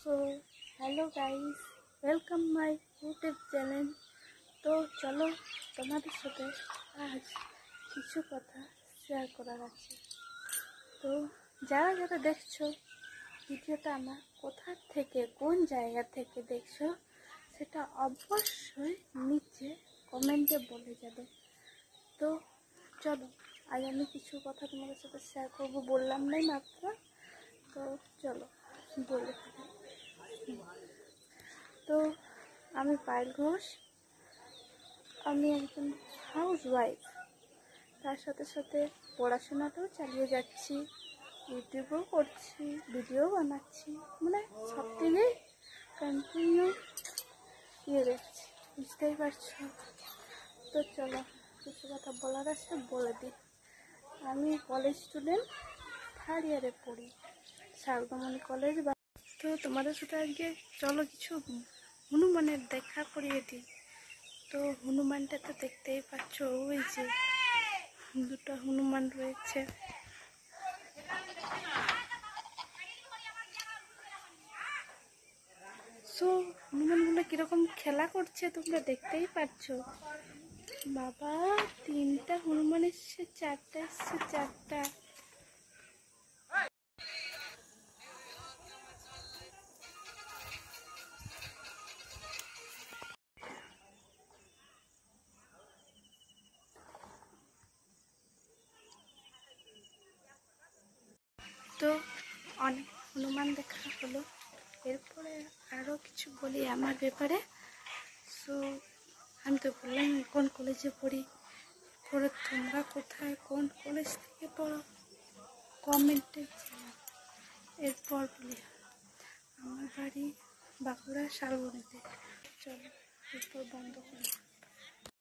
So hello guys, welcome my YouTube channel. तो चलो तुम्हारे साथे आज किछु कथा शेयर करार आछे। तो যারা যারা দেখছো ভিডিওটা আমার কোথা থেকে কোন জায়গা থেকে দেখছো সেটা অবশ্যই নিচে কমেন্টে বলে যাবে। তো চলো আজ আমি কিছু কথা তোমাদের সাথে শেয়ার করবো, বললাম না মাত্র। তো চলো বলে ফেলি। তো আমি পায়েল ঘোষ, আমি একজন হাউস ওয়াইফ, তার সাথে সাথে পড়াশোনাটাও চালিয়ে যাচ্ছি, ইউটিউবও করছি, ভিডিও বানাচ্ছি, মানে সব দিকেই কন্টিনিউ যাচ্ছি, বুঝতেই পারছো। তো চলো কিছু কথা বলার আছে বলে দিই। আমি কলেজ স্টুডেন্ট, থার্ড ইয়ারে পড়ি শারদামণি কলেজ। তো তোমাদের সাথে আজকে চলো কিছু হনুমানের দেখা করিয়ে দিই। তো হনুমানটা তো দেখতেই পাচ্ছ, ওই যে দুটো হনুমান রয়েছে। সো হনুমানগুলো কিরকম খেলা করছে তোমরা দেখতেই পাচ্ছ। বাবা, তিনটা হনুমান এসছে, চারটা এসছে, চারটা। তো অনেক হনুমান দেখা হলো, এরপরে আরও কিছু বলি আমার ব্যাপারে। সো আমি তো বললাম কোন কলেজে পড়ি, পরে তোমরা কোথায় কোন কলেজ থেকে পড়ো কমেন্টে জানাও। এরপর বলি আমার বাড়ি বাঁকুড়া শালবনিতে। চলো এরপর বন্ধ করি।